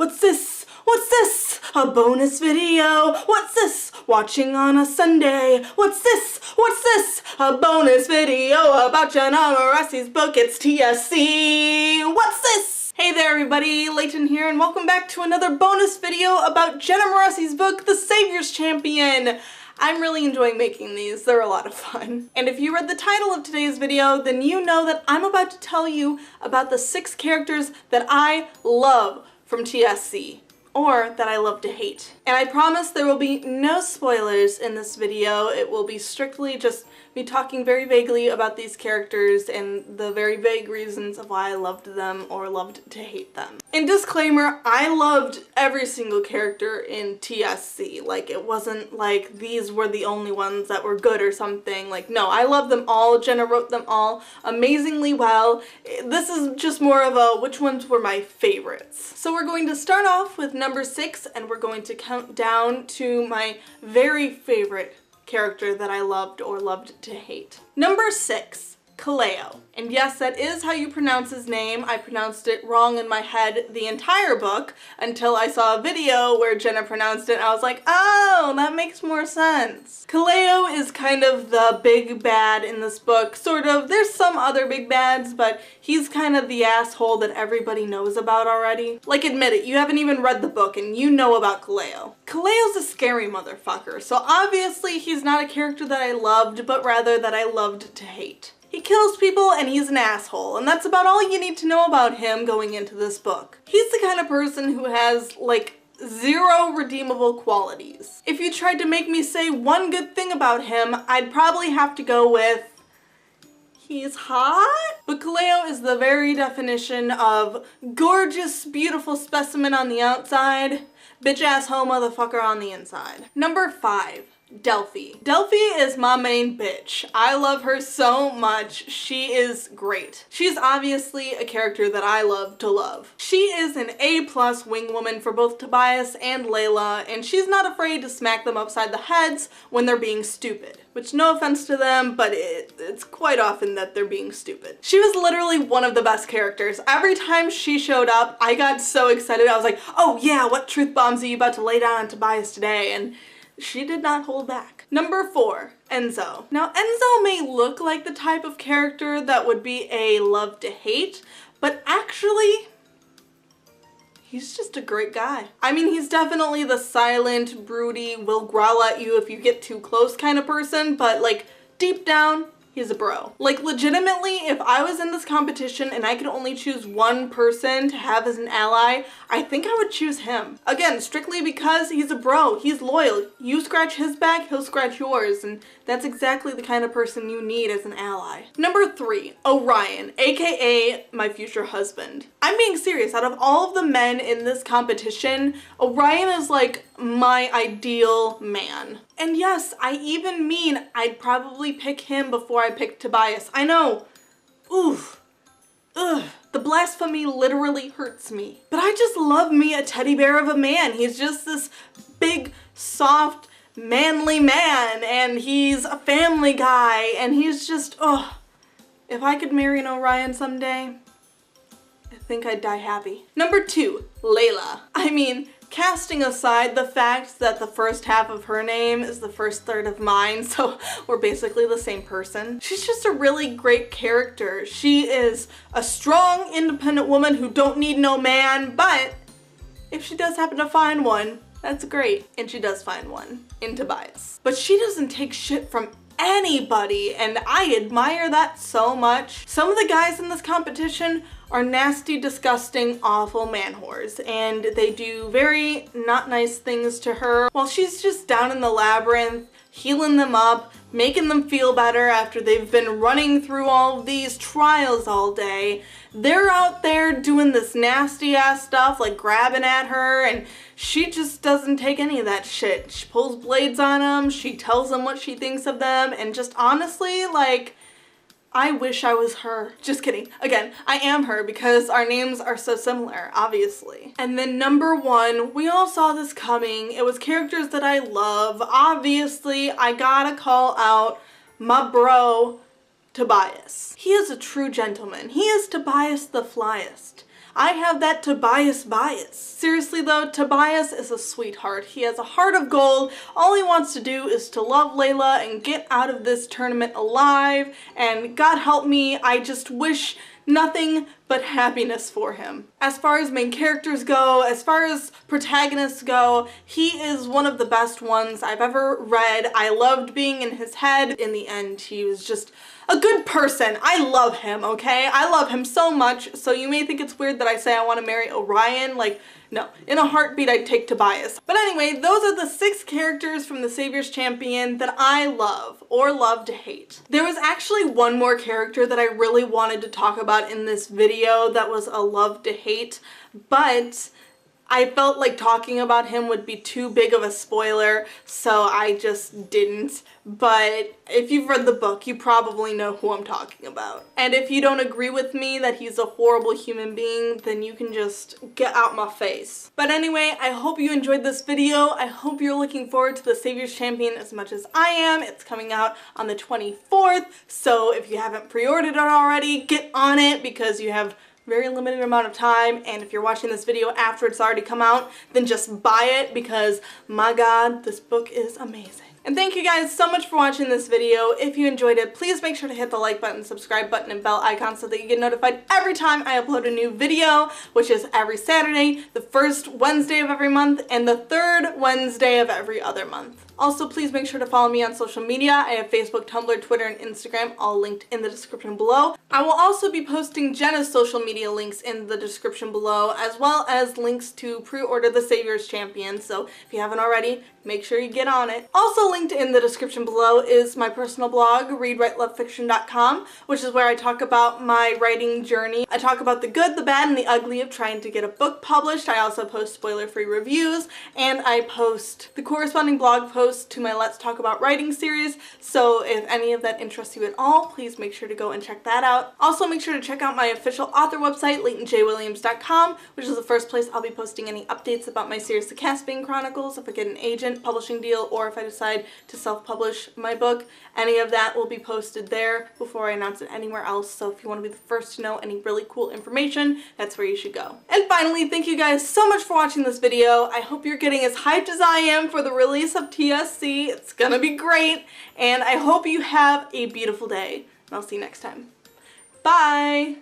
What's this? What's this? A bonus video? What's this? Watching on a Sunday? What's this? What's this? A bonus video about Jenna Moreci's book. It's TSC. What's this? Hey there everybody, Leighton here, and welcome back to another bonus video about Jenna Moreci's book, The Savior's Champion. I'm really enjoying making these. They're a lot of fun. And if you read the title of today's video, then you know that I'm about to tell you about the 6 characters that I love from TSC. Or that I love to hate. And I promise there will be no spoilers in this video. It will be strictly just me talking very vaguely about these characters and the very vague reasons of why I loved them or loved to hate them. And disclaimer, I loved every single character in TSC. Like, it wasn't like these were the only ones that were good or something. Like, no, I love them all. Jenna wrote them all amazingly well. This is just more of a which ones were my favorites. So we're going to start off with number 6, and we're going to count down to my very favorite character that I loved or loved to hate. Number 6, Kaleo. And yes, that is how you pronounce his name. I pronounced it wrong in my head the entire book until I saw a video where Jenna pronounced it and I was like, oh, that makes more sense. Kaleo is kind of the big bad in this book, sort of. There's some other big bads, but he's kind of the asshole that everybody knows about already. Like, admit it, you haven't even read the book and you know about Kaleo. Kaleo's a scary motherfucker, so obviously he's not a character that I loved, but rather that I loved to hate. He kills people and he's an asshole, and that's about all you need to know about him going into this book. He's the kind of person who has, like, 0 redeemable qualities. If you tried to make me say one good thing about him, I'd probably have to go with he's hot? But Kaleo is the very definition of gorgeous, beautiful specimen on the outside, bitch-ass hoe motherfucker on the inside. Number 5. Delphi. Delphi is my main bitch. I love her so much. She is great. She's obviously a character that I love to love. She is an A+ wingwoman for both Tobias and Layla, and she's not afraid to smack them upside the heads when they're being stupid. Which, no offense to them, but it's quite often that they're being stupid. She was literally one of the best characters. Every time she showed up, I got so excited. I was like, oh yeah, what truth bombs are you about to lay down on Tobias today? And she did not hold back. Number 4, Enzo. Now, Enzo may look like the type of character that would be a love to hate, but actually, he's just a great guy. I mean, he's definitely the silent, broody, will growl at you if you get too close kind of person, but like, deep down, he's a bro. Like, legitimately, if I was in this competition and I could only choose one person to have as an ally, I think I would choose him. Again, strictly because he's a bro. He's loyal. You scratch his back, he'll scratch yours, and that's exactly the kind of person you need as an ally. Number 3, Orion, aka my future husband. I'm being serious. Out of all of the men in this competition, Orion is like my ideal man. And yes, I even mean I'd probably pick him before I pick Tobias. I know. Oof. Ugh. The blasphemy literally hurts me. But I just love me a teddy bear of a man. He's just this big, soft, manly man, and he's a family guy, and he's just, ugh. If I could marry an Orion someday, I think I'd die happy. Number 2, Layla. I mean, casting aside the fact that the first half of her name is the first third of mine, so we're basically the same person. She's just a really great character. She is a strong, independent woman who don't need no man, but if she does happen to find one, that's great. And she does find one in Tobias. But she doesn't take shit from anybody, and I admire that so much. Some of the guys in this competition are nasty, disgusting, awful man whores, and they do very not nice things to her while she's just down in the labyrinth, healing them up, making them feel better after they've been running through all of these trials all day. They're out there doing this nasty ass stuff, like grabbing at her, and she just doesn't take any of that shit. She pulls blades on them, she tells them what she thinks of them, and just honestly, like, I wish I was her. Just kidding. Again, I am her because our names are so similar, obviously. And then number 1, we all saw this coming. It was characters that I love. Obviously, I gotta call out my bro, Tobias. He is a true gentleman. He is Tobias the flyest. I have that Tobias bias. Seriously though, Tobias is a sweetheart. He has a heart of gold. All he wants to do is to love Layla and get out of this tournament alive, and God help me, I just wish nothing but happiness for him. As far as main characters go, as far as protagonists go, he is one of the best ones I've ever read. I loved being in his head. In the end, he was just a good person. I love him, okay? I love him so much, so you may think it's weird that I say I want to marry Orion. Like, no, in a heartbeat I'd take Tobias. But anyway, those are the 6 characters from the Savior's Champion that I love, or love to hate. There was actually one more character that I really wanted to talk about in this video that was a love to hate, but I felt like talking about him would be too big of a spoiler, so I just didn't. But if you've read the book, you probably know who I'm talking about. And if you don't agree with me that he's a horrible human being, then you can just get out my face. But anyway, I hope you enjoyed this video. I hope you're looking forward to the Savior's Champion as much as I am. It's coming out on the 24th, so if you haven't pre-ordered it already, get on it because you have very limited amount of time, and if you're watching this video after it's already come out, then just buy it because, my God, this book is amazing. And thank you guys so much for watching this video. If you enjoyed it, please make sure to hit the like button, subscribe button, and bell icon so that you get notified every time I upload a new video, which is every Saturday, the first Wednesday of every month, and the third Wednesday of every other month. Also, please make sure to follow me on social media. I have Facebook, Tumblr, Twitter, and Instagram, all linked in the description below. I will also be posting Jenna's social media links in the description below, as well as links to pre-order the Savior's Champion, so if you haven't already, make sure you get on it. Also linked in the description below is my personal blog, readwritelovefiction.com, which is where I talk about my writing journey. I talk about the good, the bad, and the ugly of trying to get a book published. I also post spoiler-free reviews, and I post the corresponding blog post to my Let's Talk About Writing series, so if any of that interests you at all, please make sure to go and check that out. Also, make sure to check out my official author website, LeightonJWilliams.com, which is the first place I'll be posting any updates about my series, The Caspian Chronicles, if I get an agent, publishing deal, or if I decide to self-publish my book. Any of that will be posted there before I announce it anywhere else, so if you want to be the first to know any really cool information, that's where you should go. And finally, thank you guys so much for watching this video. I hope you're getting as hyped as I am for the release of TSC. It's gonna be great, and I hope you have a beautiful day, and I'll see you next time. Bye!